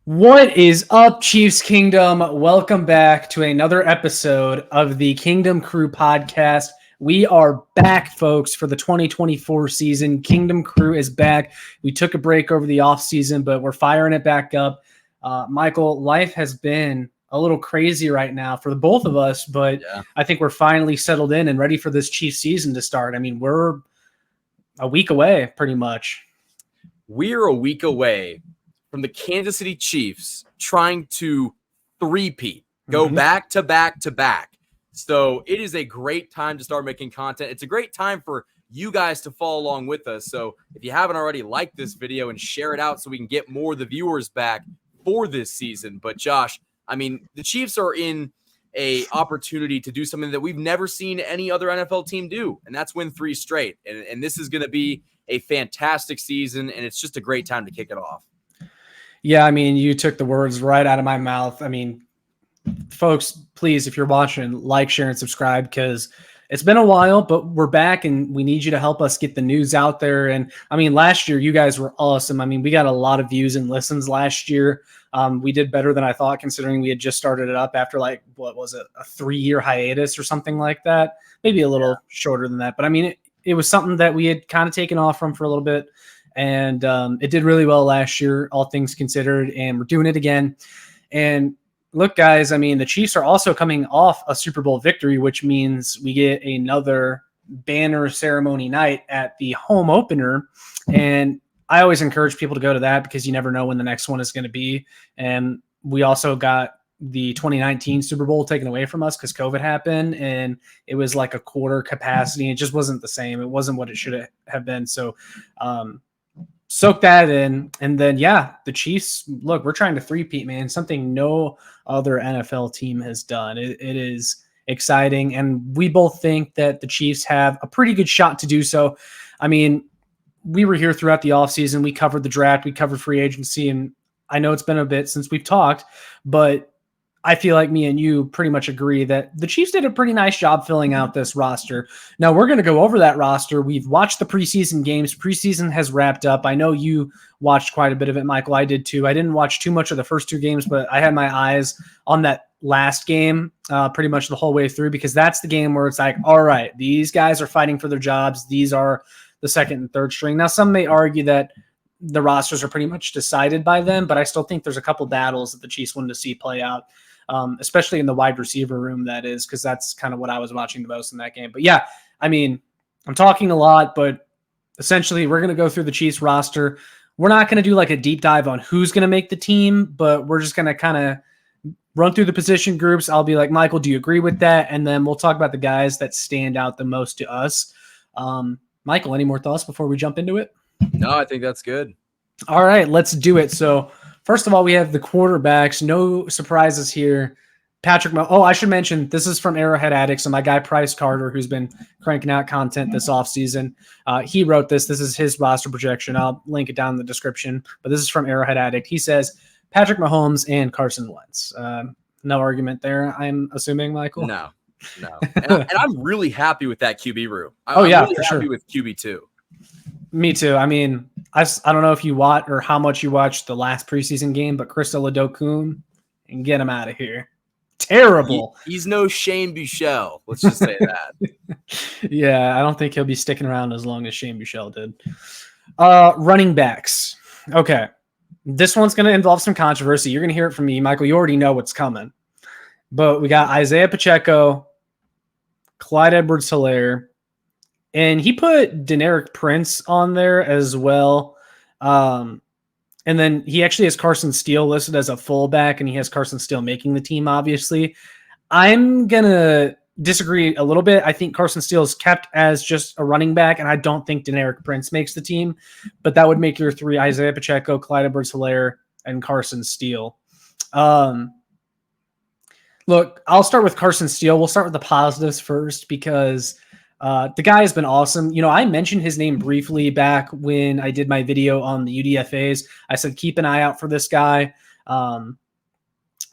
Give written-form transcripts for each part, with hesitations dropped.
What is up, Chiefs Kingdom? Welcome back to another episode of the Kingdom Crew podcast. We are back, folks, for the 2024 season. Kingdom Crew is back. We took a break over the offseason, but we're firing it back up. Michael, life has been a little crazy right now for the both of us, but I think we're finally settled in and ready for this Chiefs season to start. I mean, we're a week away, pretty much. We're a week away from the Kansas City Chiefs trying to three-peat, go back to back to back. So it is a great time to start making content. It's a great time for you guys to follow along with us. So if you haven't already, like this video and share it out so we can get more of the viewers back for this season. But Josh, I mean, the Chiefs are in a opportunity to do something that we've never seen any other NFL team do, and that's win 3 straight. And this is going to be a fantastic season, and it's just a great time to kick it off. Yeah, I mean, you took the words right out of my mouth. I mean, folks, please, if you're watching, like, share, and subscribe because it's been a while, but we're back and we need you to help us get the news out there. And I mean, last year, you guys were awesome. I mean, we got a lot of views and listens last year. We did better than I thought, considering we had just started it up after, like, what was it, a 3-year hiatus or something like that? Maybe a little shorter than that. But I mean, it was something that we had kind of taken off from for a little bit. And it did really well last year, all things considered, and we're doing it again. And look, guys, I mean, the Chiefs are also coming off a Super Bowl victory, which means we get another banner ceremony night at the home opener. And I always encourage people to go to that because you never know when the next one is going to be. And we also got the 2019 Super Bowl taken away from us because COVID happened, and it was like a quarter capacity. It just wasn't the same. It wasn't what it should have been. So, soak that in. And then, the Chiefs, look, we're trying to three-peat, man, something no other NFL team has done. It is exciting. And we both think that the Chiefs have a pretty good shot to do so. I mean, we were here throughout the offseason. We covered the draft. We covered free agency. And I know it's been a bit since we've talked, but I feel like me and you pretty much agree that the Chiefs did a pretty nice job filling out this roster. Now we're going to go over that roster. We've watched the preseason games. Preseason has wrapped up. I know you watched quite a bit of it, Michael. I did too. I didn't watch too much of the first 2 games, but I had my eyes on that last game pretty much the whole way through, because that's the game where it's like, all right, these guys are fighting for their jobs. These are the second and third string. Now, some may argue that the rosters are pretty much decided by them, but I still think there's a couple battles that the Chiefs wanted to see play out. Especially in the wide receiver room, that is, because that's kind of what I was watching the most in that game. But yeah, I mean, I'm talking a lot, but essentially we're going to go through the Chiefs roster. We're not going to do like a deep dive on who's going to make the team, but we're just going to kind of run through the position groups. I'll be like, Michael, do you agree with that? And then we'll talk about the guys that stand out the most to us. Michael, any more thoughts before we jump into it? No, I think that's good. All right, let's do it. So, first of all, we have the quarterbacks. No surprises here. Patrick Mahomes. Oh, I should mention, this is from Arrowhead Addict. So my guy, Price Carter, who's been cranking out content this offseason, he wrote this. This is his roster projection. I'll link it down in the description. But this is from Arrowhead Addict. He says, Patrick Mahomes and Carson Wentz. No argument there, I'm assuming, Michael? No. And I'm really happy with that QB room. I'm really for happy sure. with QB2. Me too. I mean, I don't know if you watch or how much you watched the last preseason game, but Chris Oladokun, and get him out of here. Terrible. He's no Shane Buechele. Let's just say that. Yeah, I don't think he'll be sticking around as long as Shane Buechele did. Running backs. Okay. This one's going to involve some controversy. You're going to hear it from me, Michael. You already know what's coming. But we got Isaiah Pacheco, Clyde Edwards-Helaire, and he put Deneric Prince on there as well. And then he actually has Carson Steele listed as a fullback, and he has Carson Steele making the team, obviously. I'm going to disagree a little bit. I think Carson Steele is kept as just a running back, and I don't think Deneric Prince makes the team. But that would make your 3 Isaiah Pacheco, Clyde Edwards-Helaire, and Carson Steele. Look, I'll start with Carson Steele. We'll start with the positives first because the guy has been awesome. You know, I mentioned his name briefly back when I did my video on the UDFAs. I said, keep an eye out for this guy.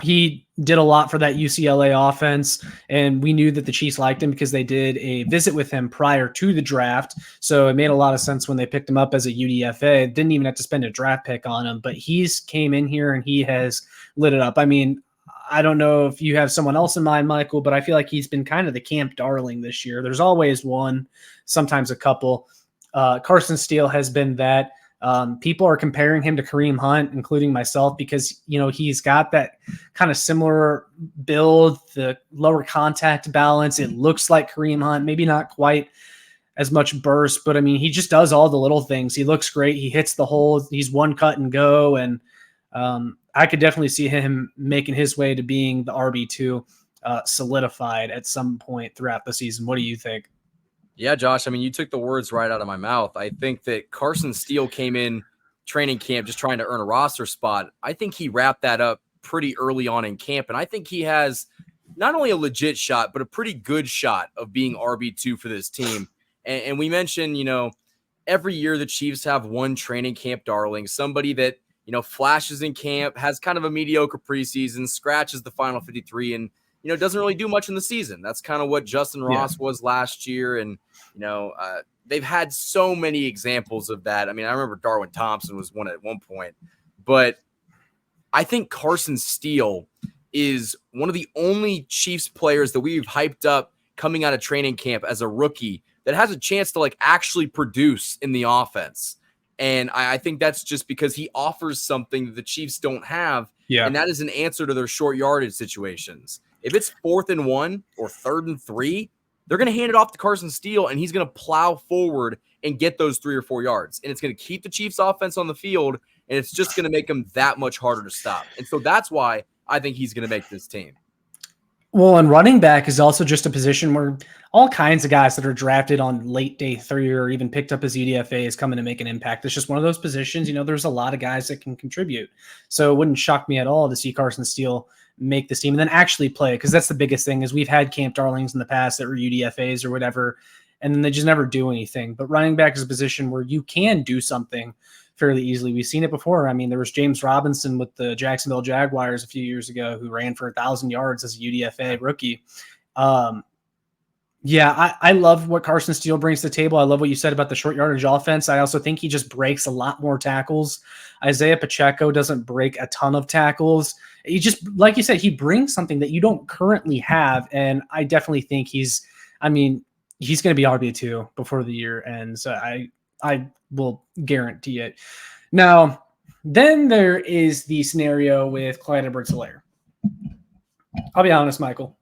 he did a lot for that UCLA offense, and we knew that the Chiefs liked him because they did a visit with him prior to the draft. So it made a lot of sense when they picked him up as a UDFA. Didn't even have to spend a draft pick on him, but he's came in here and he has lit it up. I mean, I don't know if you have someone else in mind, Michael, but I feel like he's been kind of the camp darling this year. There's always one, sometimes a couple. Carson Steele has been that. People are comparing him to Kareem Hunt, including myself, because, you know, he's got that kind of similar build, the lower contact balance. It looks like Kareem Hunt, maybe not quite as much burst, but I mean, he just does all the little things. He looks great. He hits the hole. He's one cut and go. And I could definitely see him making his way to being the RB2 solidified at some point throughout the season. What do you think? Yeah, Josh, I mean, you took the words right out of my mouth. I think that Carson Steele came in training camp just trying to earn a roster spot. I think he wrapped that up pretty early on in camp, and I think he has not only a legit shot, but a pretty good shot of being RB2 for this team. And we mentioned, you know, every year the Chiefs have one training camp darling, somebody that, you know, flashes in camp, has kind of a mediocre preseason, scratches the final 53, and, you know, doesn't really do much in the season. That's kind of what Justin Ross was last year. And, you know, they've had so many examples of that. I mean, I remember Darwin Thompson was one at one point, but I think Carson Steele is one of the only Chiefs players that we've hyped up coming out of training camp as a rookie that has a chance to like actually produce in the offense. And I think that's just because he offers something that the Chiefs don't have. Yeah. And that is an answer to their short yardage situations. If it's 4th and 1 or 3rd and 3, they're going to hand it off to Carson Steele, and he's going to plow forward and get those 3 or 4 yards. And it's going to keep the Chiefs offense on the field, and it's just going to make them that much harder to stop. And so that's why I think he's going to make this team. Well, and running back is also just a position where all kinds of guys that are drafted on late day 3 or even picked up as UDFA is coming to make an impact. It's just one of those positions, you know, there's a lot of guys that can contribute. So it wouldn't shock me at all to see Carson Steele make this team and then actually play, because that's the biggest thing is we've had camp darlings in the past that were UDFAs or whatever, and then they just never do anything. But running back is a position where you can do something fairly easily. We've seen it before. I mean, there was James Robinson with the Jacksonville Jaguars a few years ago who ran for 1,000 yards as a UDFA rookie. Yeah, I love what Carson Steele brings to the table. I love what you said about the short yardage offense. I also think he just breaks a lot more tackles. Isaiah Pacheco doesn't break a ton of tackles. He just, like you said, he brings something that you don't currently have. And I definitely think he's going to be RB2 before the year ends. I will guarantee it. Now, then there is the scenario with Clyde Edwards-Helaire. I'll be honest, Michael.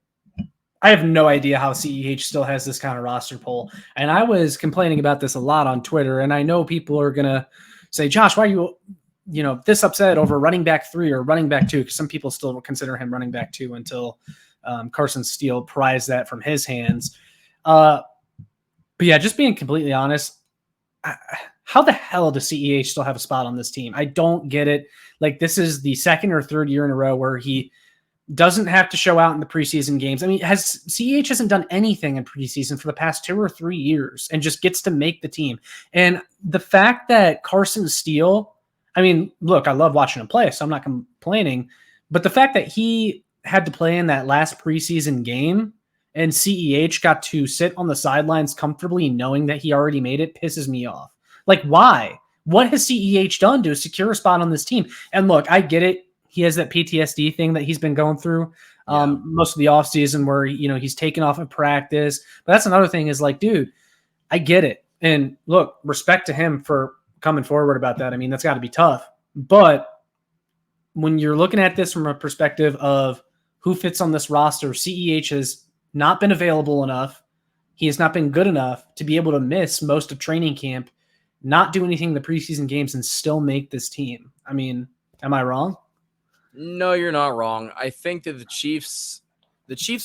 I have no idea how CEH still has this kind of roster poll. And I was complaining about this a lot on Twitter. And I know people are going to say, Josh, why are you this upset over running back 3 or running back 2? Because some people still consider him running back 2 until Carson Steele prized that from his hands. But yeah, just being completely honest, how the hell does CEH still have a spot on this team? I don't get it. Like, this is the 2nd or 3rd year in a row where he doesn't have to show out in the preseason games. I mean, CEH hasn't done anything in preseason for the past 2 or 3 years and just gets to make the team. And the fact that Carson Steele, I mean, look, I love watching him play, so I'm not complaining, but the fact that he had to play in that last preseason game and CEH got to sit on the sidelines comfortably knowing that he already made it pisses me off. Like, why? What has CEH done to secure a spot on this team? And look, I get it. He has that PTSD thing that he's been going through most of the offseason where, he's taken off of practice. But that's another thing is like, dude, I get it. And look, respect to him for coming forward about that. I mean, that's got to be tough. But when you're looking at this from a perspective of who fits on this roster, CEH has not been available enough. He has not been good enough to be able to miss most of training camp, not do anything in the preseason games, and still make this team. I mean, am I wrong? No, you're not wrong. I think that the Chiefs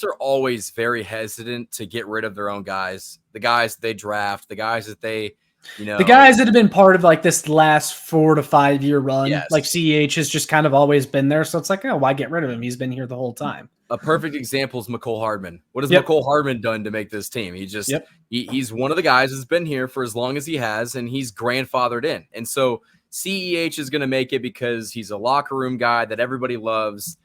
are always very hesitant to get rid of their own guys, the guys they draft, the guys that they, the guys that have been part of like this last 4 to 5 year run. Yes. Like CEH has just kind of always been there. So it's like, oh, why get rid of him? He's been here the whole time. A perfect example is McCole Hardman. What has McCole Hardman done to make this team? He just, he's one of the guys that's been here for as long as he has, and he's grandfathered in. And so CEH is going to make it because he's a locker room guy that everybody loves.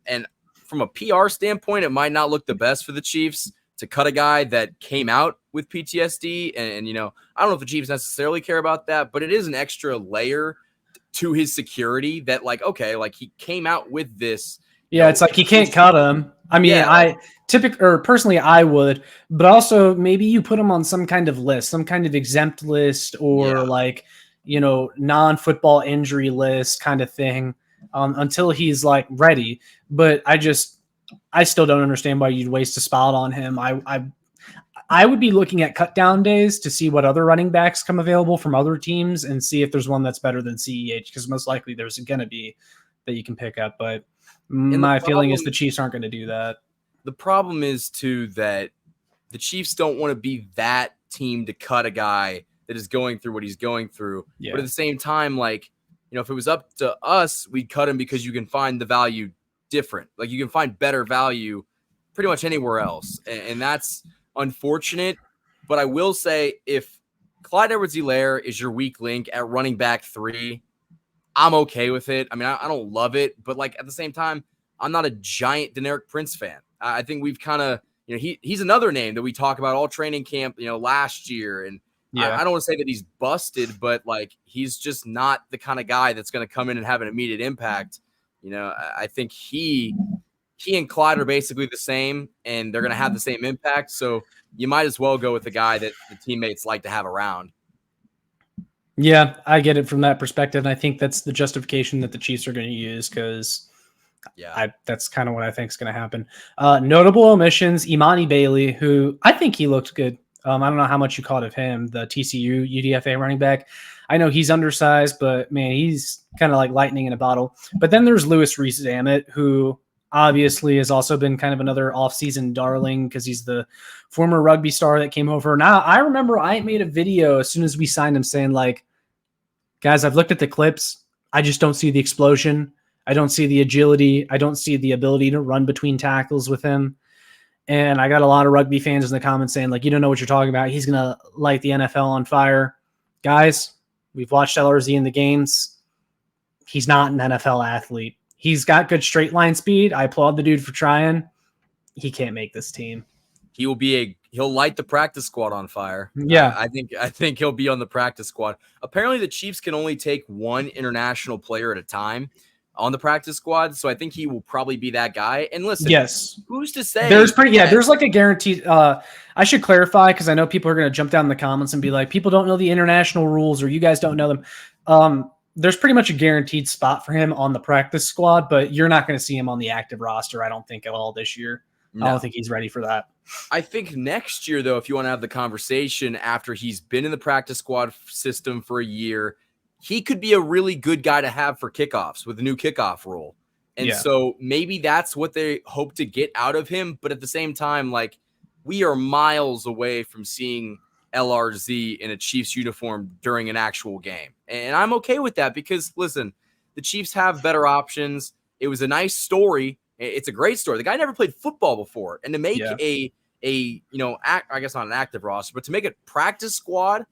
And from a PR standpoint, it might not look the best for the Chiefs to cut a guy that came out with PTSD. And I don't know if the Chiefs necessarily care about that, but it is an extra layer to his security that he came out with this. Yeah, it's like you can't cut him. I mean, yeah, personally, I would, but also maybe you put him on some kind of list, some kind of exempt list, or non-football injury list kind of thing, until he's ready. But I still don't understand why you'd waste a spot on him. I would be looking at cut down days to see what other running backs come available from other teams and see if there's one that's better than CEH, because most likely there's going to be that you can pick up. But my feeling is the Chiefs aren't going to do that. The problem is, too, that the Chiefs don't want to be that team to cut a guy that is going through what he's going through. Yeah. But at the same time, if it was up to us, we'd cut him because you can find the value different. You can find better value pretty much anywhere else. And that's unfortunate. But I will say, if Clyde Edwards-Helaire is your weak link at running back 3, I'm okay with it. I mean, I don't love it, but at the same time, I'm not a giant Deneric Prince fan. I think we've kind of, he's another name that we talk about all training camp, last year. And I don't want to say that he's busted, but he's just not the kind of guy that's going to come in and have an immediate impact. I think he and Clyde are basically the same, and they're going to have the same impact. So you might as well go with the guy that the teammates like to have around. Yeah, I get it from that perspective. And I think that's the justification that the Chiefs are going to use, because that's kind of what I think is going to happen. Notable omissions: Imani Bailey, who I think he looked good. I don't know how much you caught of him, the TCU UDFA running back. I know he's undersized, but man, he's kind of like lightning in a bottle. But then there's Louis Rees-Zammit, who obviously has also been kind of another offseason darling because he's the former rugby star that came over. Now, I remember I made a video as soon as we signed him saying, guys, I've looked at the clips. I just don't see the explosion. I don't see the agility. I don't see the ability to run between tackles with him. And I got a lot of rugby fans in the comments saying, you don't know what you're talking about. He's going to light the NFL on fire. Guys, we've watched LRZ in the games. He's not an NFL athlete. He's got good straight line speed. I applaud the dude for trying. He can't make this team. He'll light the practice squad on fire. Yeah. I think he'll be on the practice squad. Apparently the Chiefs can only take one international player at a time on the practice squad. So I think he will probably be that guy. And listen, yes, who's to say there's a guaranteed, I should clarify, because I know people are going to jump down in the comments and be like, people don't know the international rules, or you guys don't know them. There's pretty much a guaranteed spot for him on the practice squad, but you're not going to see him on the active roster, I don't think, at all this year. No. I don't think he's ready for that. I think next year, though, if you want to have the conversation after he's been in the practice squad system for a year, he could be a really good guy to have for kickoffs with a new kickoff rule. And so maybe that's what they hope to get out of him. But at the same time, we are miles away from seeing LRZ in a Chiefs uniform during an actual game. And I'm okay with that because, listen, the Chiefs have better options. It was a nice story. It's a great story. The guy never played football before. And to make I guess not an active roster, but to make a practice squad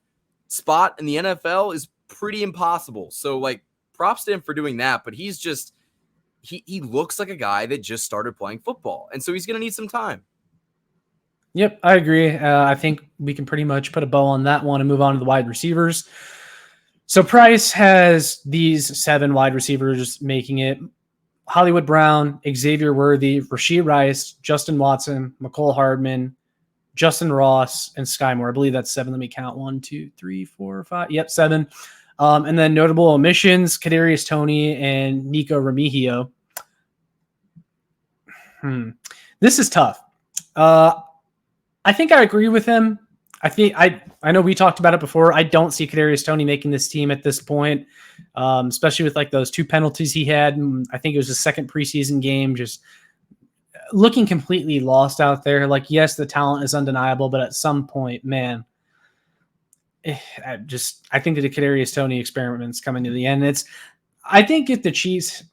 spot in the NFL is pretty impossible. So, props to him for doing that. But he's just he looks like a guy that just started playing football. And so he's going to need some time. Yep, I agree. I think we can pretty much put a bow on that one and move on to the wide receivers. So Price has these 7 wide receivers making it: Hollywood Brown, Xavier Worthy, Rashee Rice, Justin Watson, McCole Hardman, Justin Ross, and Sky Moore. I believe that's 7. Let me count. 1, 2, 3, 4, 5. Yep, 7. And then notable omissions: Kadarius Toney and Nico Remigio. This is tough. I think I agree with him. I know we talked about it before. I don't see Kadarius Toney making this team at this point, especially with those 2 penalties he had. I think it was his second preseason game, just looking completely lost out there. Yes, the talent is undeniable, but at some point, man, I think that the Kadarius Toney experiment's coming to the end. I think if the Chiefs,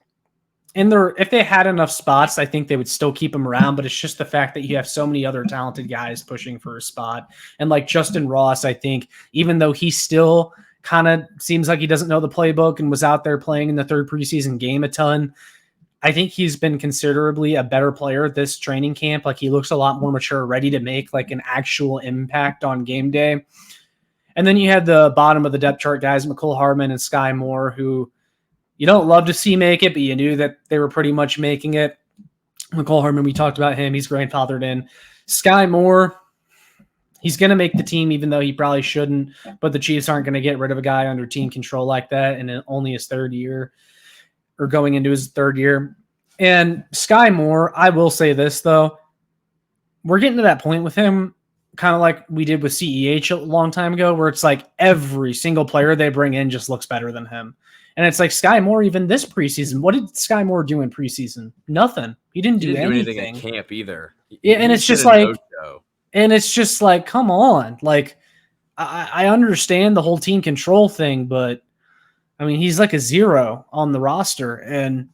if they had enough spots, I think they would still keep him around, but it's just the fact that you have so many other talented guys pushing for a spot. And Justin Ross, I think, even though he still kind of seems like he doesn't know the playbook and was out there playing in the 3rd preseason game a ton, I think he's been considerably a better player this training camp. Like he looks a lot more mature, ready to make like an actual impact on game day. And then you had the bottom of the depth chart guys, McCole Hardman and Sky Moore, who you don't love to see make it, but you knew that they were pretty much making it. McCole Hardman, we talked about him. He's grandfathered in. Sky Moore, he's going to make the team, even though he probably shouldn't. But the Chiefs aren't going to get rid of a guy under team control like that in only his third year or going into his third year. And Sky Moore, I will say this, though. We're getting to that point with him, kind of like we did with CEH a long time ago, where it's like every single player they bring in just looks better than him. And it's like Sky Moore, even this preseason. What did Sky Moore do in preseason? Nothing. He didn't do anything at camp either. Yeah, and it's just like, and it's just like, come on. Like, I understand the whole team control thing, but I mean, he's like a zero on the roster, and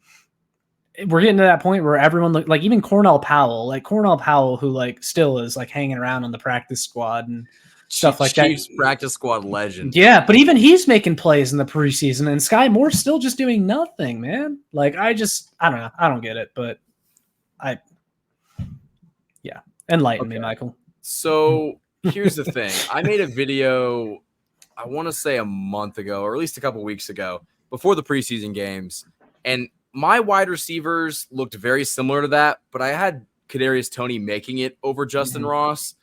we're getting to that point where everyone like even Cornell Powell, who like still is like hanging around on the practice squad and stuff like that. Chiefs practice squad legend. Yeah, but even he's making plays in the preseason, and Sky Moore's still just doing nothing, man. Like I don't know. I don't get it, but enlighten me, Michael. So here's the thing. I made a video, I want to say a month ago, or at least a couple weeks ago, before the preseason games, and my wide receivers looked very similar to that, but I had Kadarius Toney making it over Justin Ross.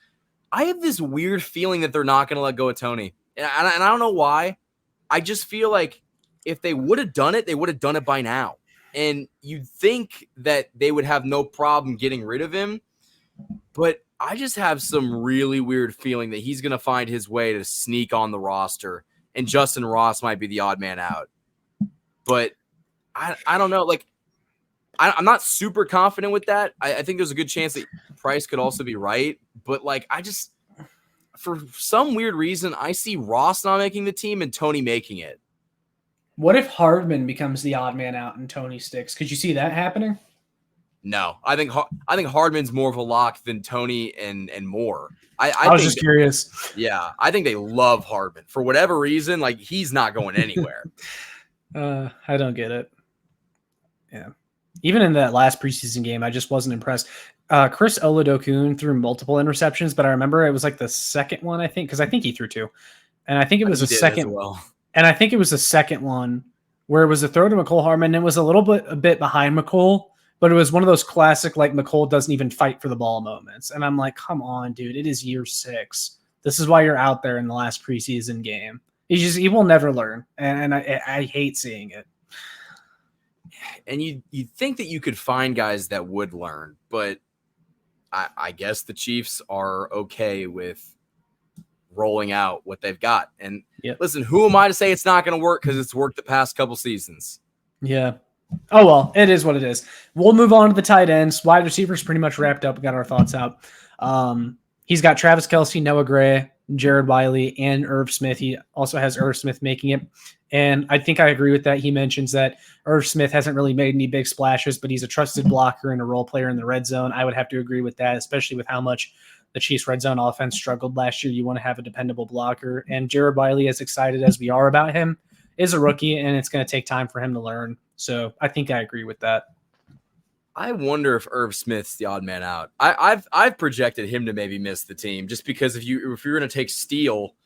I have this weird feeling that they're not going to let go of Toney. And I don't know why. I just feel like if they would have done it, they would have done it by now. And you'd think that they would have no problem getting rid of him. But I just have some really weird feeling that he's going to find his way to sneak on the roster. And Justin Ross might be the odd man out. But I don't know. Like, I'm not super confident with that. I think there's a good chance that Price could also be right. But, like, for some weird reason, I see Ross not making the team and Toney making it. What if Hardman becomes the odd man out and Toney sticks? Could you see that happening? No. I think Hardman's more of a lock than Toney and Moore. I was just curious. Yeah, I think they love Hardman. For whatever reason, like, he's not going anywhere. I don't get it. Yeah. Even in that last preseason game, I just wasn't impressed. Chris Oladokun threw multiple interceptions, but I remember it was like the second one, I think, because I think he threw two. And I think it was a second. And I think it was the second one where it was a throw to McCole Hardman. And it was a bit behind McCole, but it was one of those classic, like, McCole doesn't even fight for the ball moments. And I'm like, come on, dude, it is year 6. This is why you're out there in the last preseason game. He will never learn. And I hate seeing it. And you'd think that you could find guys that would learn, but I guess the Chiefs are okay with rolling out what they've got. And Listen, who am I to say it's not going to work, because it's worked the past couple seasons? Yeah. Oh, well, it is what it is. We'll move on to the tight ends. Wide receivers pretty much wrapped up. We got our thoughts out. He's got Travis Kelce, Noah Gray, Jared Wiley, and Irv Smith. He also has Irv Smith making it. And I think I agree with that. He mentions that Irv Smith hasn't really made any big splashes, but he's a trusted blocker and a role player in the red zone. I would have to agree with that, especially with how much the Chiefs' red zone offense struggled last year. You want to have a dependable blocker. And Jared Wiley, as excited as we are about him, is a rookie, and it's going to take time for him to learn. So I think I agree with that. I wonder if Irv Smith's the odd man out. I've projected him to maybe miss the team, just because if you're going to take Steele,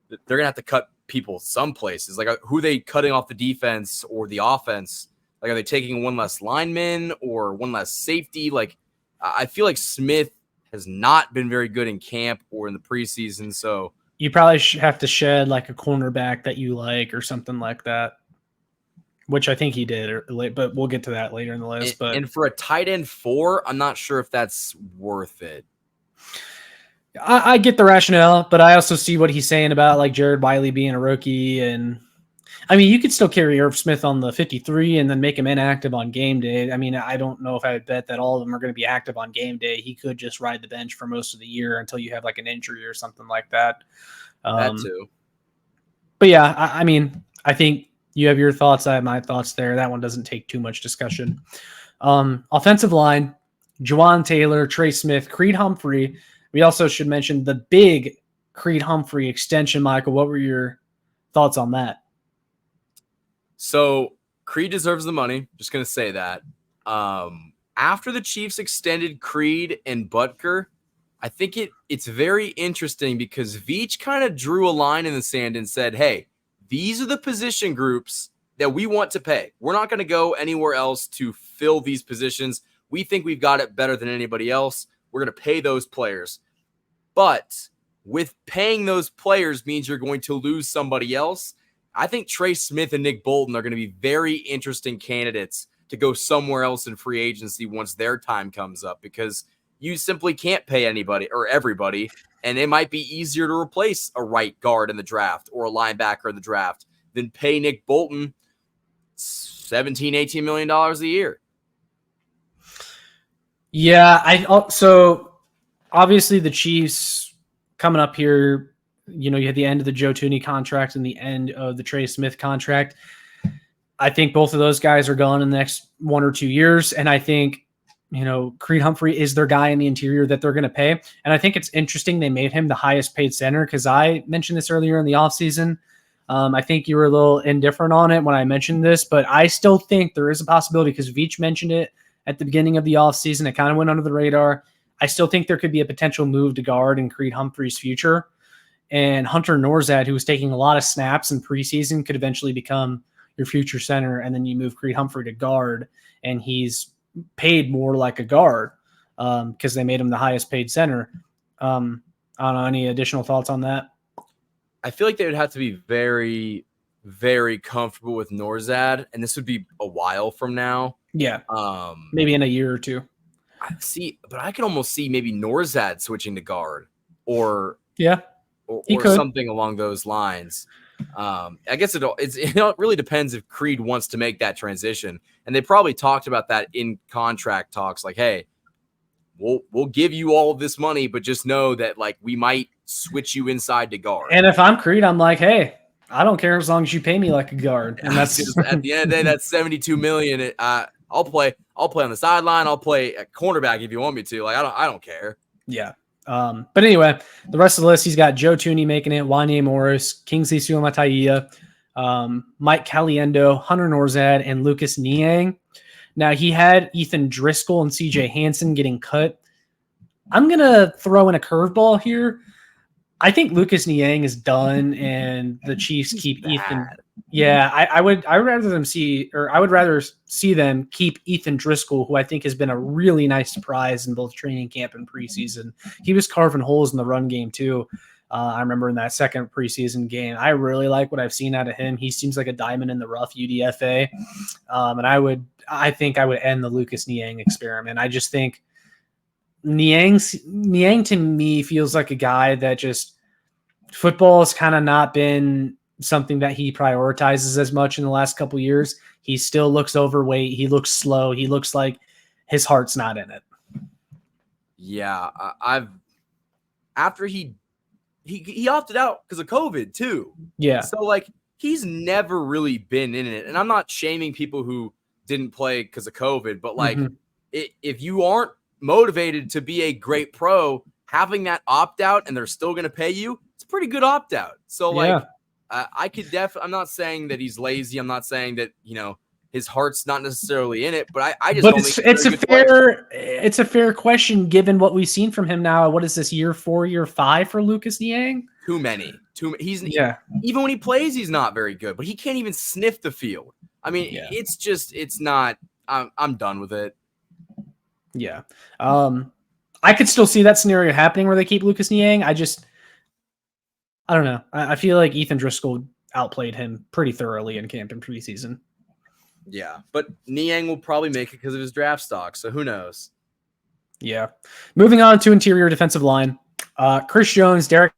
they're going to have to cut people some places. Like, who are they cutting off the defense or the offense? Like, are they taking one less lineman or one less safety? Like, I feel like Smith has not been very good in camp or in the preseason. So you probably have to shed like a cornerback that you like or something like that, which I think he did, but we'll get to that later in the list. And for a tight end 4, I'm not sure if that's worth it. I get the rationale, but I also see what he's saying about like Jared Wiley being a rookie. And I mean, you could still carry Irv Smith on the 53 and then make him inactive on game day. I mean, I don't know if I would bet that all of them are going to be active on game day. He could just ride the bench for most of the year until you have like an injury or something like that. That too. But yeah, I mean, I think you have your thoughts. I have my thoughts there. That one doesn't take too much discussion. Offensive line, Juwan Taylor, Trey Smith, Creed Humphrey. We also should mention the big Creed Humphrey extension. Michael, what were your thoughts on that? So Creed deserves the money. Just going to say that. After the Chiefs extended Creed and Butker, I think it's very interesting because Veach kind of drew a line in the sand and said, hey, these are the position groups that we want to pay. We're not going to go anywhere else to fill these positions. We think we've got it better than anybody else. We're going to pay those players. But with paying those players means you're going to lose somebody else. I think Trey Smith and Nick Bolton are going to be very interesting candidates to go somewhere else in free agency once their time comes up, because you simply can't pay anybody or everybody, and it might be easier to replace a right guard in the draft or a linebacker in the draft than pay Nick Bolton $17, $18 million a year. Yeah, so obviously the Chiefs coming up here, you had the end of the Joe Thuney contract and the end of the Trey Smith contract. I think both of those guys are gone in the next 1 or 2 years. And I think, Creed Humphrey is their guy in the interior that they're going to pay. And I think it's interesting they made him the highest paid center, because I mentioned this earlier in the offseason. I think you were a little indifferent on it when I mentioned this, but I still think there is a possibility, because Veach mentioned it at the beginning of the offseason. It kind of went under the radar. I still think there could be a potential move to guard in Creed Humphrey's future. And Hunter Norzad, who was taking a lot of snaps in preseason, could eventually become your future center. And then you move Creed Humphrey to guard, and he's paid more like a guard because they made him the highest paid center. I don't know, any additional thoughts on that? I feel like they would have to be very, very comfortable with Norzad, and this would be a while from now. Yeah, maybe in a year or two. But I could almost see maybe Norzad switching to guard, or something along those lines. I guess it really depends if Creed wants to make that transition, and they probably talked about that in contract talks. Like, hey, we'll give you all of this money, but just know that we might switch you inside to guard. And if I'm Creed, I'm like, hey, I don't care as long as you pay me like a guard. And that's just, at the end of the day, that's $72 million. I'll play on the sideline. I'll play at cornerback if you want me to. I don't care. Yeah. But anyway, the rest of the list, he's got Joe Thuney making it, Wanya Morris, Kingsley Suamataia, Mike Caliendo, Hunter Norzad, and Lucas Niang. Now, he had Ethan Driscoll and CJ Hansen getting cut. I'm going to throw in a curveball here. I think Lucas Niang is done, and the Chiefs keep Ethan. Yeah, I would rather see them keep Ethan Driscoll, who I think has been a really nice surprise in both training camp and preseason. He was carving holes in the run game too. I remember in that second preseason game. I really like what I've seen out of him. He seems like a diamond in the rough UDFA, and I think I would end the Lucas Niang experiment. I just think Niang to me feels like a guy that just football has kind of not been something that he prioritizes as much in the last couple of years. He still looks overweight. He looks slow. He looks like his heart's not in it. Yeah, after he opted out because of COVID too. Yeah. So he's never really been in it. And I'm not shaming people who didn't play because of COVID, but if you aren't motivated to be a great pro, having that opt out and they're still going to pay you, it's a pretty good opt out. So I could definitely, I'm not saying that he's lazy. I'm not saying that, his heart's not necessarily in it, but I just don't it's a fair question given what we've seen from him now. What is this, year 4, year 5 for Lucas Niang? Too many. Even when he plays, he's not very good, but he can't even sniff the field. I mean, it's not, I'm done with it. Yeah. I could still see that scenario happening where they keep Lucas Niang. I don't know. I feel like Ethan Driscoll outplayed him pretty thoroughly in camp and preseason. Yeah, but Niang will probably make it because of his draft stock, so who knows? Yeah. Moving on to interior defensive line. Chris Jones, Derek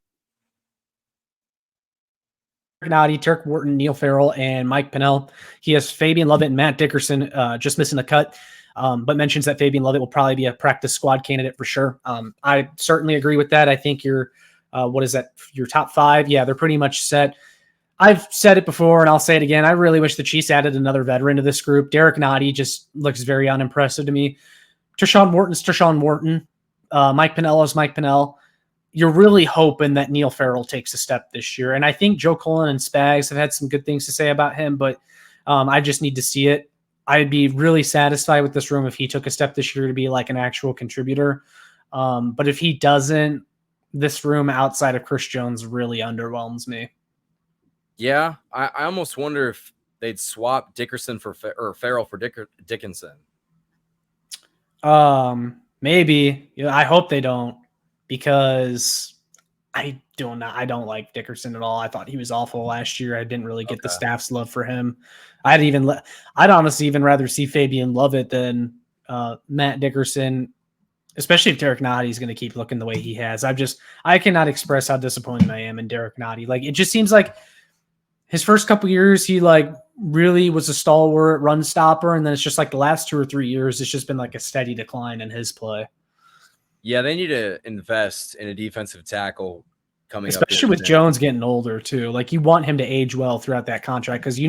Nottie, Turk Wharton, Neil Farrell, and Mike Pennell. He has Fabian Lovett and Matt Dickerson just missing the cut, but mentions that Fabian Lovett will probably be a practice squad candidate for sure. I certainly agree with that. I think your top 5? Yeah, they're pretty much set. I've said it before, and I'll say it again. I really wish the Chiefs added another veteran to this group. Derek Nottie just looks very unimpressive to me. Tershawn Wharton. Mike Pennell is Mike Pennell. You're really hoping that Neil Farrell takes a step this year. And I think Joe Cullen and Spags have had some good things to say about him, but I just need to see it. I'd be really satisfied with this room if he took a step this year to be like an actual contributor. But if he doesn't, this room outside of Chris Jones really underwhelms me. Yeah, I almost wonder if they'd swap Dickerson or Farrell for Dickinson. Maybe. I hope they don't, because I don't like Dickerson at all. I thought he was awful last year. I didn't really get the staff's love for him. I'd honestly even rather see Fabian Lovett than Matt Dickerson, especially if Derek Nottie is going to keep looking the way he has. I cannot express how disappointed I am in Derek Nottie. Like, it just seems like his first couple years, he like really was a stalwart run stopper. And then it's just like the last 2 or 3 years, it's just been like a steady decline in his play. Yeah, they need to invest in a defensive tackle coming especially up. With Jones getting older too. Like, you want him to age well throughout that contract. Cause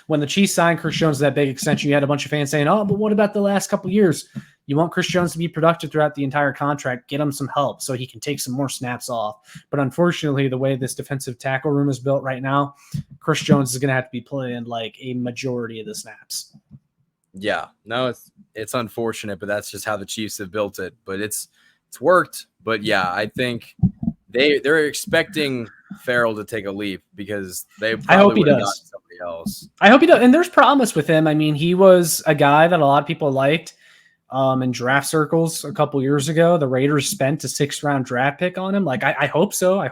when the Chiefs signed Chris Jones that big extension, you had a bunch of fans saying, oh, but what about the last couple of years? You want Chris Jones to be productive throughout the entire contract, get him some help so he can take some more snaps off. But unfortunately, the way this defensive tackle room is built right now, Chris Jones is going to have to be playing like a majority of the snaps. Yeah, no, it's unfortunate, but that's just how the Chiefs have built it. But it's worked. But yeah, I think they're expecting Farrell to take a leap because they probably I hope he would have does. gotten somebody else. I hope he does. And there's promise with him. I mean, he was a guy that a lot of people liked in draft circles a couple years ago. The Raiders spent a 6th-round draft pick on him. Like, I hope so. I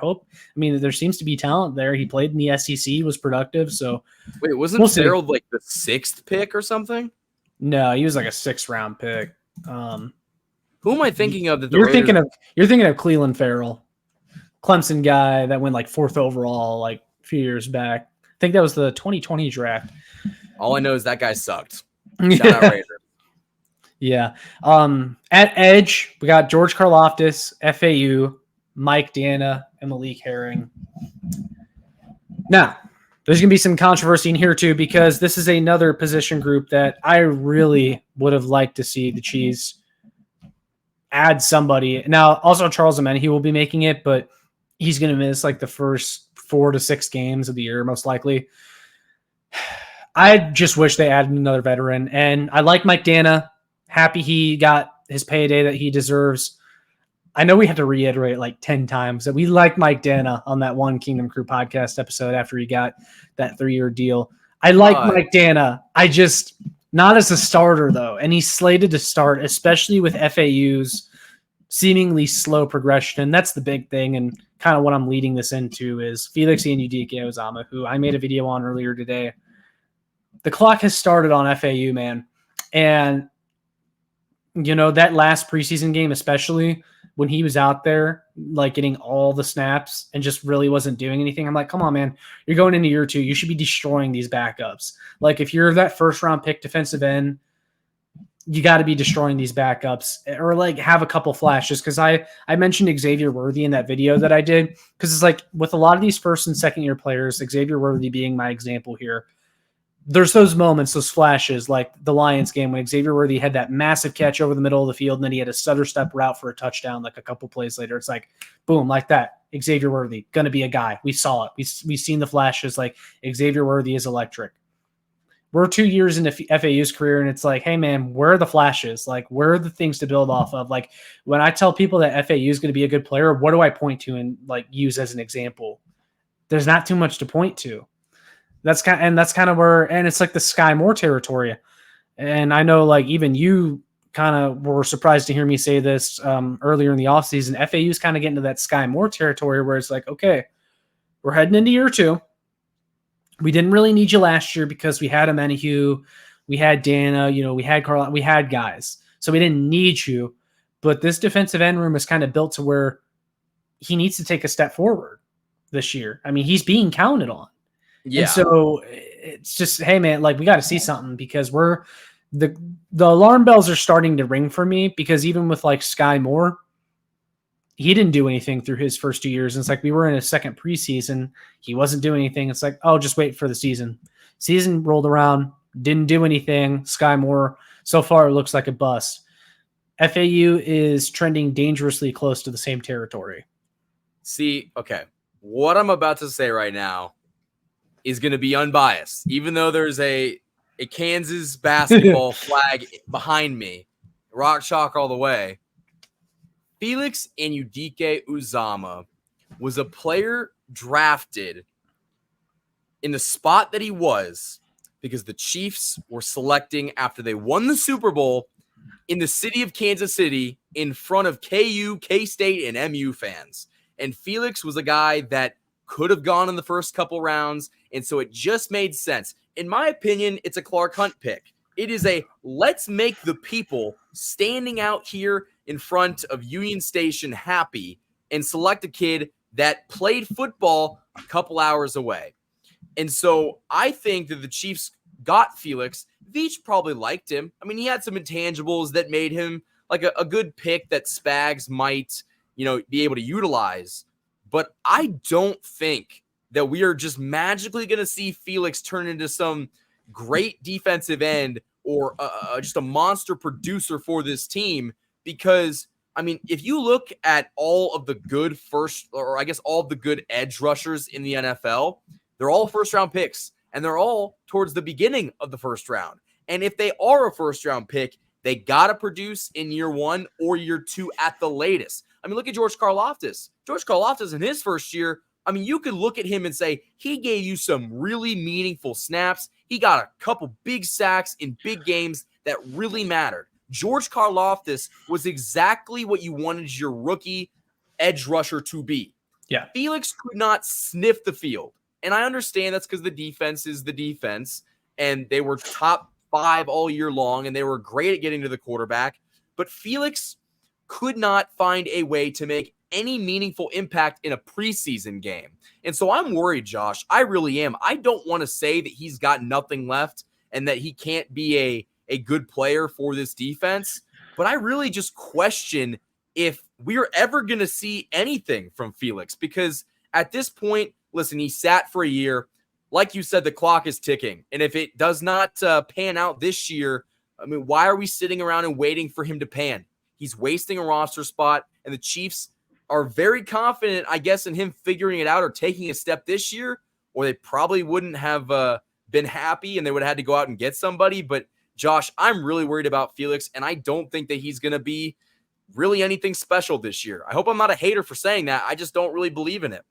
mean, there seems to be talent there. He played in the SEC, was productive. So wait, wasn't Farrell like the 6th pick or something? No, he was like a 6th-round pick. Who am I thinking of? You're thinking of Cleveland Farrell, Clemson guy that went like 4th overall like a few years back. I think that was the 2020 draft. All I know is that guy sucked. Shout out Raiders. Yeah. At edge, we got George Karlaftis, FAU, Mike Dana, and Malik Herring. Now, there's going to be some controversy in here too, because this is another position group that I really would have liked to see the Chiefs add somebody. Now, also Charles Omenihu will be making it, but he's going to miss like the first 4 to 6 games of the year, most likely. I just wish they added another veteran. And I like Mike Dana. Happy he got his payday that he deserves. I know we had to reiterate like 10 times that we like Mike Dana on that one Kingdom Crew podcast episode after he got that 3-year deal. I like Mike Dana. I just, not as a starter though. And he's slated to start, especially with FAU's seemingly slow progression. And that's the big thing. And kind of what I'm leading this into is Felix Anudike-Uzomah, who I made a video on earlier today. The clock has started on FAU, man. And that last preseason game, especially when he was out there, like getting all the snaps and just really wasn't doing anything. I'm like, come on, man, you're going into year 2. You should be destroying these backups. Like, if you're that 1st-round pick defensive end, you got to be destroying these backups or like have a couple flashes. Cause I mentioned Xavier Worthy in that video that I did. Cause it's like with a lot of these 1st and 2nd-year players, Xavier Worthy being my example here, there's those moments, those flashes, like the Lions game when Xavier Worthy had that massive catch over the middle of the field, and then he had a stutter step route for a touchdown like a couple plays later. It's like, boom, like that. Xavier Worthy, going to be a guy. We saw it. We've seen the flashes. Like, Xavier Worthy is electric. We're 2 years into FAU's career, and it's like, hey, man, where are the flashes? Like, where are the things to build off of? Like, when I tell people that FAU is going to be a good player, what do I point to and like use as an example? There's not too much to point to. That's kind of where, and it's like the Sky Moore territory. And I know like even you kind of were surprised to hear me say this earlier in the offseason. FAU is kind of getting to that Sky Moore territory where it's like, okay, we're heading into year 2. We didn't really need you last year because we had Omenihu, we had Dana, we had Carl, we had guys. So we didn't need you. But this defensive end room is kind of built to where he needs to take a step forward this year. I mean, he's being counted on. Yeah. And so it's just, hey man, like we got to see something because the alarm bells are starting to ring for me because even with like Sky Moore, he didn't do anything through his first 2 years. And it's like, we were in a 2nd preseason. He wasn't doing anything. It's like, oh, just wait for the season. Season rolled around, didn't do anything. Sky Moore, so far, it looks like a bust. FAU is trending dangerously close to the same territory. See, okay. What I'm about to say right now is going to be unbiased, even though there's a a Kansas basketball flag behind me, rock chalk all the way. Felix Anudike Uzama was a player drafted in the spot that he was because the Chiefs were selecting after they won the Super Bowl in the city of Kansas City in front of KU, K-State, and MU fans. And Felix was a guy that could have gone in the first couple rounds, and so it just made sense. In my opinion, it's a Clark Hunt pick. It is a let's make the people standing out here in front of Union Station happy and select a kid that played football a couple hours away. And so I think that the Chiefs got Felix. Veach probably liked him. I mean, he had some intangibles that made him like a good pick that Spags might, be able to utilize. But I don't think that we are just magically going to see Felix turn into some great defensive end or just a monster producer for this team. Because, I mean, if you look at all of the good all of the good edge rushers in the NFL, they're all first-round picks, and they're all towards the beginning of the first round. And if they are a first-round pick, they got to produce in year 1 or year 2 at the latest. I mean, look at George Karlaftis. George Karlaftis in his first year, I mean, you could look at him and say he gave you some really meaningful snaps. He got a couple big sacks in big games that really mattered. George Karlaftis was exactly what you wanted your rookie edge rusher to be. Yeah. Felix could not sniff the field. And I understand that's because the defense is the defense, and they were top 5 all year long, and they were great at getting to the quarterback. But Felix could not find a way to make any meaningful impact in a preseason game. And so I'm worried, Josh. I really am. I don't want to say that he's got nothing left and that he can't be a good player for this defense, but I really just question if we're ever going to see anything from Felix, because at this point, listen, he sat for a year. Like you said, the clock is ticking. And if it does not pan out this year, I mean, why are we sitting around and waiting for him to pan? He's wasting a roster spot, and the Chiefs are very confident, I guess, in him figuring it out or taking a step this year, or they probably wouldn't have been happy and they would have had to go out and get somebody. But Josh, I'm really worried about Felix, and I don't think that he's going to be really anything special this year. I hope I'm not a hater for saying that. I just don't really believe in it.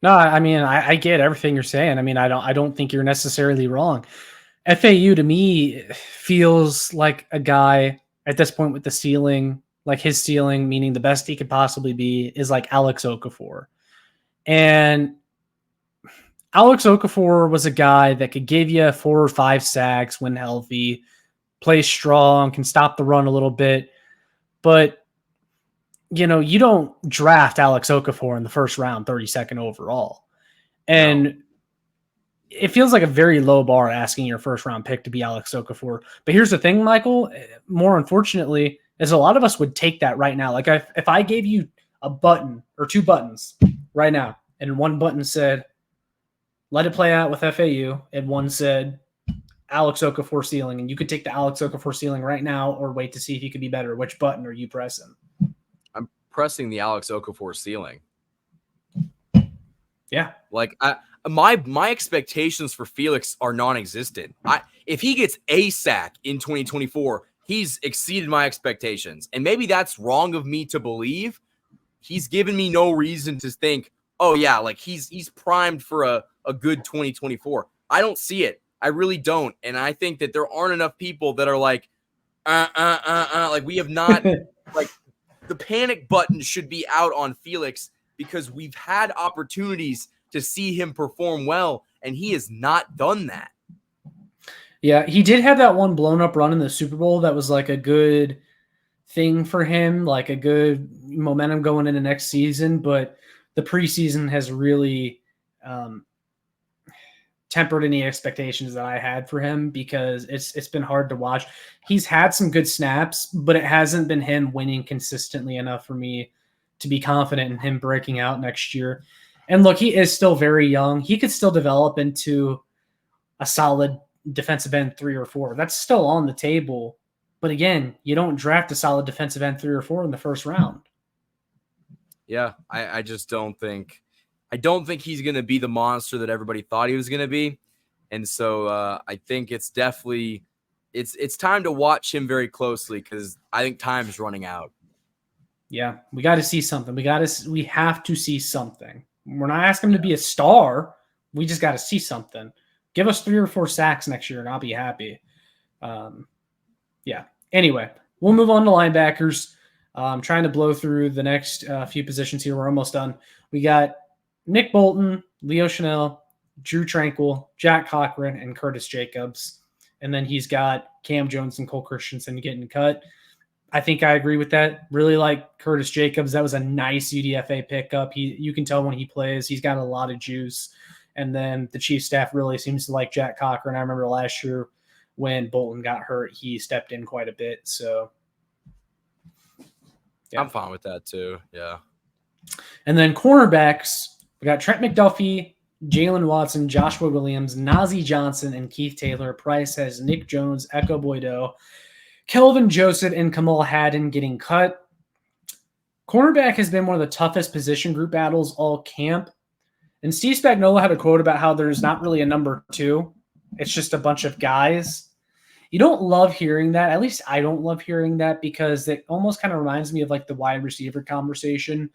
No, I mean, I get everything you're saying. I mean, I don't think you're necessarily wrong. FAU to me feels like a guy at this point with the ceiling, like his ceiling, meaning the best he could possibly be, is like Alex Okafor. And Alex Okafor was a guy that could give you 4 or 5 sacks when healthy, play strong, can stop the run a little bit. But, you don't draft Alex Okafor in the first round, 32nd overall. And it feels like a very low bar asking your first round pick to be Alex Okafor. But here's the thing, Michael, more unfortunately, is a lot of us would take that right now. Like if I gave you a button or 2 buttons right now, and one button said, let it play out with FAU, and one said Alex Okafor ceiling, and you could take the Alex Okafor ceiling right now or wait to see if he could be better. Which button are you pressing? I'm pressing the Alex Okafor ceiling. Yeah. Like my expectations for Felix are non-existent. If he gets a sack in 2024, he's exceeded my expectations. And maybe that's wrong of me to believe. He's given me no reason to think, oh yeah, like he's primed for a good 2024. I don't see it. I really don't. And I think that there aren't enough people that are like, like we have not, like the panic button should be out on Felix, because we've had opportunities to see him perform well, and he has not done that. Yeah, he did have that one blown up run in the Super Bowl that was like a good thing for him, like a good momentum going into next season. But the preseason has really tempered any expectations that I had for him, because it's been hard to watch. He's had some good snaps, but it hasn't been him winning consistently enough for me to be confident in him breaking out next year. And look, he is still very young. He could still develop into a solid defensive end 3 or 4. That's still on the table. But again, you don't draft a solid defensive end 3 or 4 in the first round. Yeah, I just don't think he's going to be the monster that everybody thought he was going to be. And so I think it's definitely it's time to watch him very closely because I think time is running out. Yeah, we got to see something. We have to see something. We're not asking him to be a star. We just got to see something. Give us 3 or 4 sacks next year, and I'll be happy. Yeah. Anyway, we'll move on to linebackers. Trying to blow through the next few positions here. We're almost done. We got Nick Bolton, Leo Chanel, Drew Tranquil, Jack Cochran, and Curtis Jacobs. And then he's got Cam Jones and Cole Christensen getting cut. I think I agree with that. Really like Curtis Jacobs. That was a nice UDFA pickup. You can tell when he plays, he's got a lot of juice. And then the Chiefs staff really seems to like Jack Cochran. I remember last year when Bolton got hurt, he stepped in quite a bit. So yeah. I'm fine with that too. Yeah. And then cornerbacks, we got Trent McDuffie, Jalen Watson, Joshua Williams, Nazeeh Johnson, and Keith Taylor. Price has Nick Jones, Echo Boydo, Kelvin Joseph, and Kamal Haddon getting cut. Cornerback has been one of the toughest position group battles all camp. And Steve Spagnuolo had a quote about how there's not really a number 2. It's just a bunch of guys. You don't love hearing that. At least I don't love hearing that because it almost kind of reminds me of like the wide receiver conversation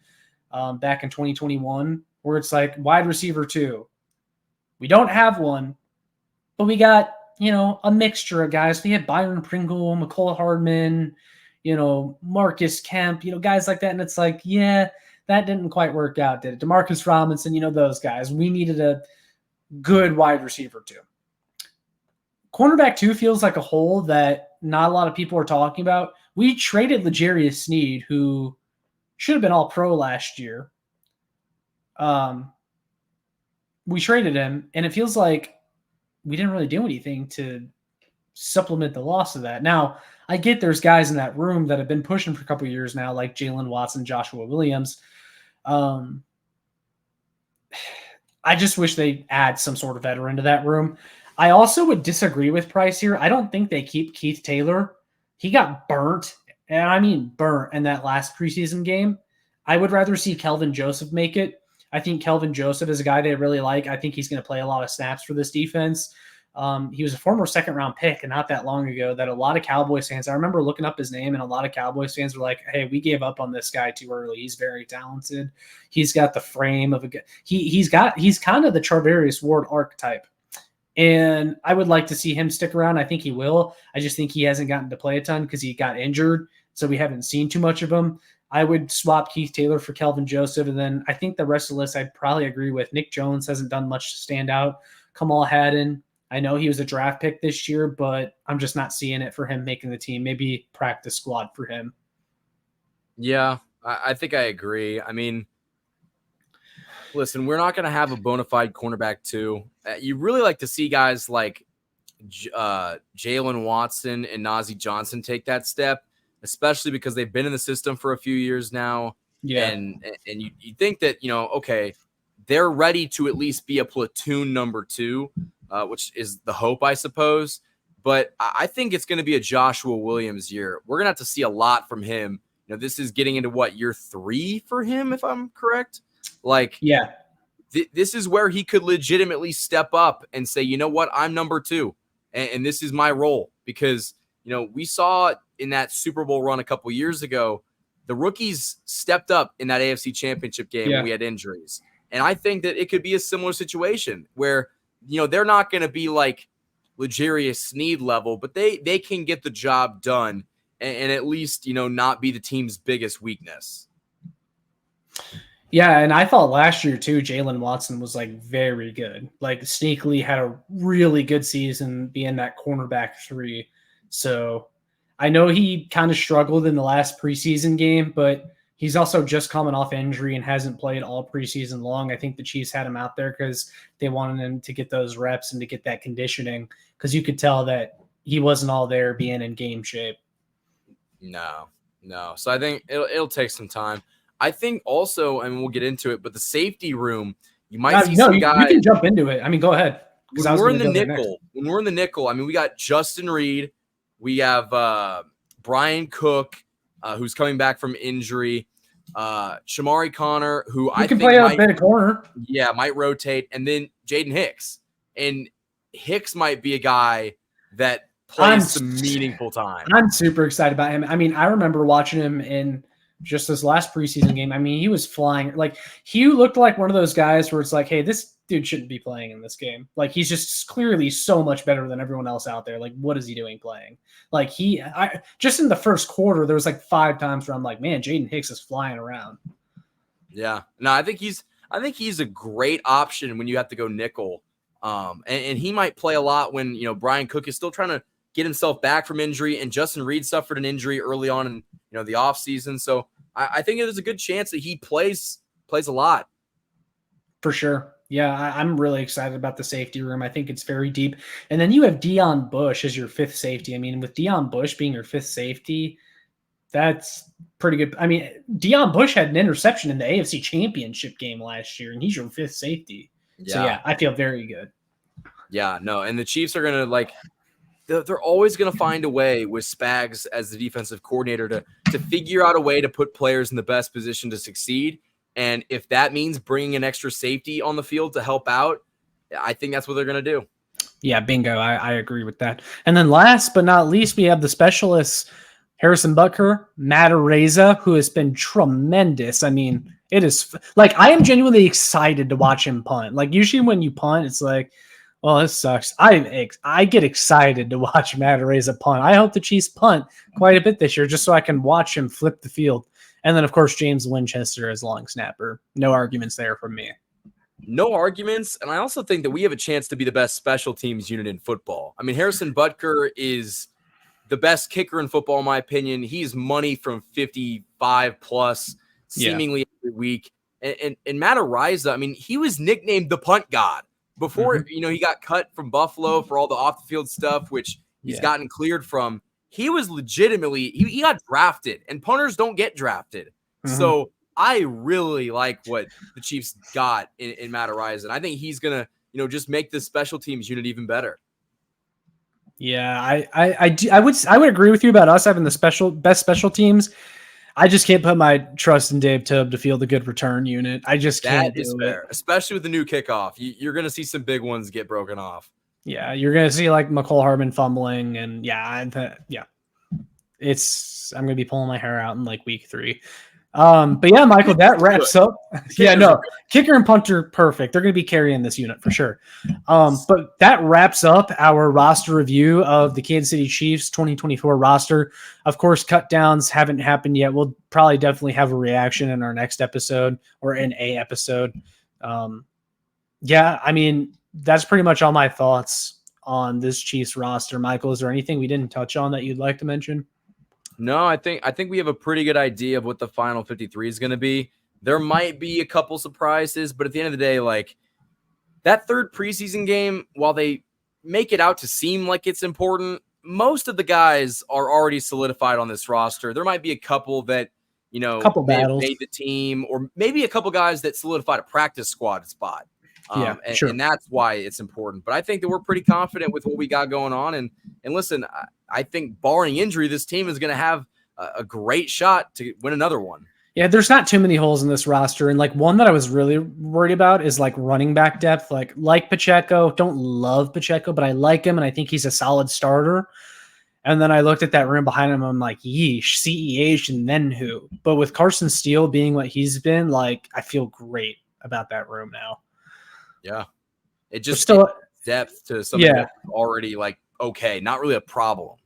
back in 2021 where it's like wide receiver 2. We don't have one, but we got, a mixture of guys. We had Byron Pringle, McCole Hardman, Marcus Kemp, guys like that. And it's like, yeah, that didn't quite work out, did it? Demarcus Robinson, those guys. We needed a good wide receiver 2. Cornerback 2 feels like a hole that not a lot of people are talking about. We traded L'Jarius Sneed, who should have been all pro last year. We traded him, and it feels like we didn't really do anything to supplement the loss of that. Now, I get there's guys in that room that have been pushing for a couple of years now, like Jalen Watson, Joshua Williams. I just wish they add some sort of veteran to that room. I also would disagree with Price here. I don't think they keep Keith Taylor. He got burnt, and I mean burnt in that last preseason game. I would rather see Kelvin Joseph make it. I think Kelvin Joseph is a guy they really like. I think he's going to play a lot of snaps for this defense. He was a former second-round pick and not that long ago that a lot of Cowboys fans, I remember looking up his name, and a lot of Cowboys fans were like, hey, we gave up on this guy too early. He's very talented. He's got the frame of a guy. He's kind of the Charvarius Ward archetype. And I would like to see him stick around. I think he will. I just think he hasn't gotten to play a ton because he got injured, so we haven't seen too much of him. I would swap Keith Taylor for Kelvin Joseph, and then I think the rest of the list I'd probably agree with. Nick Jones hasn't done much to stand out. Kamal Haddon, I know he was a draft pick this year, but I'm just not seeing it for him making the team. Maybe practice squad for him. Yeah, I think I agree. I mean, listen, we're not going to have a bona fide cornerback too. You really like to see guys like Jalen Watson and Nazeeh Johnson take that step, especially because they've been in the system for a few years now. Yeah. And you think that, okay, they're ready to at least be a platoon number 2, which is the hope, I suppose. But I think it's going to be a Joshua Williams year. We're going to have to see a lot from him. This is getting into year 3 for him, if I'm correct. Yeah. This is where he could legitimately step up and say, you know what, I'm number 2. And this is my role. Because, we saw in that Super Bowl run a couple years ago, the rookies stepped up in that AFC Championship game when we had injuries. And I think that it could be a similar situation where, they're not going to be like L'Jarius Sneed level, but they can get the job done and at least, not be the team's biggest weakness. Yeah, and I thought last year too, Jalen Watson was very good. Sneakily had a really good season being that cornerback 3. So I know he kind of struggled in the last preseason game, but he's also just coming off injury and hasn't played all preseason long. I think the Chiefs had him out there because they wanted him to get those reps and to get that conditioning because you could tell that he wasn't all there being in game shape. No. So I think it'll take some time. I think also, and we'll get into it, but the safety room, you might see some guys. You can jump into it. I mean, go ahead. When we're in the nickel, I mean, we got Justin Reed. We have Brian Cook, who's coming back from injury. Shamari Connor, who I think can play a bit of corner. Yeah, might rotate. And then Jaden Hicks. And Hicks might be a guy that plays some meaningful time. I'm super excited about him. I mean, I remember watching him in just this last preseason game. I mean, he was flying. Like, he looked like one of those guys where it's like, hey, this dude shouldn't be playing in this game. Like, he's just clearly so much better than everyone else out there. Like, what is he doing playing? Like, just in the first quarter, there was like 5 times where I'm like, man, Jaden Hicks is flying around. Yeah. No, I think he's a great option when you have to go nickel. And he might play a lot when, Brian Cook is still trying to get himself back from injury, and Justin Reed suffered an injury early on in, the offseason. So I think there's a good chance that he plays a lot. For sure. Yeah, I'm really excited about the safety room. I think it's very deep. And then you have Deion Bush as your 5th safety. I mean, with Deion Bush being your 5th safety, that's pretty good. I mean, Deion Bush had an interception in the AFC Championship game last year, and he's your 5th safety. Yeah. So, yeah, I feel very good. Yeah, no, and the Chiefs are going to, they're always going to find a way with Spags as the defensive coordinator to figure out a way to put players in the best position to succeed. And if that means bringing an extra safety on the field to help out, I think that's what they're going to do. Yeah, bingo. I agree with that. And then last but not least, we have the specialists, Harrison Butker, Matt Araiza, who has been tremendous. I mean, it is I am genuinely excited to watch him punt. Like, usually when you punt, it's like, well, this sucks. I get excited to watch Matt Araiza punt. I hope the Chiefs punt quite a bit this year just so I can watch him flip the field. And then, of course, James Winchester as long snapper. No arguments there from me. No arguments. And I also think that we have a chance to be the best special teams unit in football. I mean, Harrison Butker is the best kicker in football, in my opinion. He's money from 55 plus seemingly every week. And Matt Araiza, I mean, he was nicknamed the punt god before, he got cut from Buffalo for all the off the field stuff, which he's gotten cleared from. He was legitimately, he got drafted, and punters don't get drafted. So I really like what the Chiefs got in Matt Araiza, and I think he's going to, just make the special teams unit even better. Yeah, I would agree with you about us having the best special teams. I just can't put my trust in Dave Tubb to field a good return unit. I just can't. That is fair, especially with the new kickoff. You're going to see some big ones get broken off. Yeah, you're going to see McCole Hardman fumbling, and I'm going to be pulling my hair out in week 3. But yeah, Michael, that wraps up. Kicker and punter, perfect. They're going to be carrying this unit for sure. But that wraps up our roster review of the Kansas City Chiefs 2024 roster. Of course, cut downs haven't happened yet. We'll probably definitely have a reaction in our next episode or in a episode. I mean, that's pretty much all my thoughts on this Chiefs roster. Michael, is there anything we didn't touch on that you'd like to mention? No, I think we have a pretty good idea of what the final 53 is going to be. There might be a couple surprises, but at the end of the day, that third preseason game, while they make it out to seem like it's important, most of the guys are already solidified on this roster. There might be a couple that, may have made the team, or maybe a couple guys that solidified a practice squad spot. Sure. And that's why it's important. But I think that we're pretty confident with what we got going on. And listen, I think barring injury, this team is going to have a great shot to win another one. Yeah, there's not too many holes in this roster. And one that I was really worried about is running back depth. Like Pacheco, don't love Pacheco, but I like him and I think he's a solid starter. And then I looked at that room behind him. I'm like, yeesh, CEH, and then who? But with Carson Steele being what he's been, I feel great about that room now. Yeah. It just still depth to something that's already okay, not really a problem.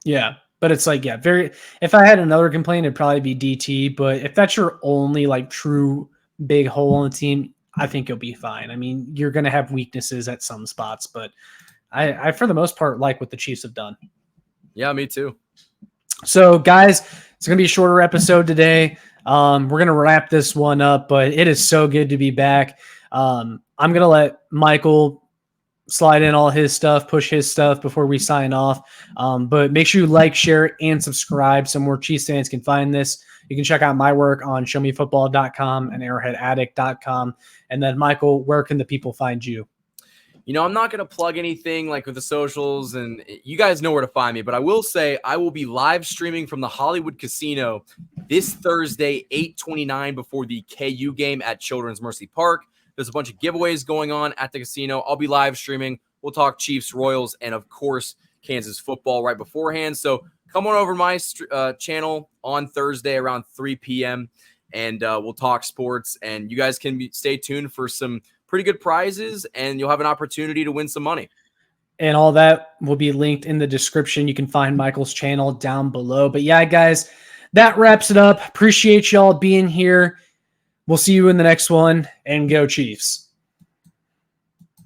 Yeah. But it's very, if I had another complaint, it'd probably be DT. But if that's your only true big hole in the team, I think you'll be fine. I mean, you're going to have weaknesses at some spots, but I for the most part, like what the Chiefs have done. Yeah, me too. So guys, it's going to be a shorter episode today. We're going to wrap this one up, but it is so good to be back. I'm going to let Michael slide in all his stuff, push his stuff before we sign off. But make sure you like, share, and subscribe so more Chiefs fans can find this. You can check out my work on showmefootball.com and arrowheadaddict.com. And then, Michael, where can the people find you? I'm not going to plug anything with the socials, and you guys know where to find me, but I will say I will be live streaming from the Hollywood Casino this Thursday, 8/29, before the KU game at Children's Mercy Park. There's a bunch of giveaways going on at the casino. I'll be live streaming we'll talk Chiefs, Royals, and of course, Kansas football right beforehand. So come on over to my channel on Thursday around 3 p.m. and we'll talk sports. And you guys can stay tuned for some pretty good prizes, and you'll have an opportunity to win some money. And all that will be linked in the description. You can find Michael's channel down below. But yeah, guys, that wraps it up. Appreciate y'all being here. We'll see you in the next one, and go Chiefs.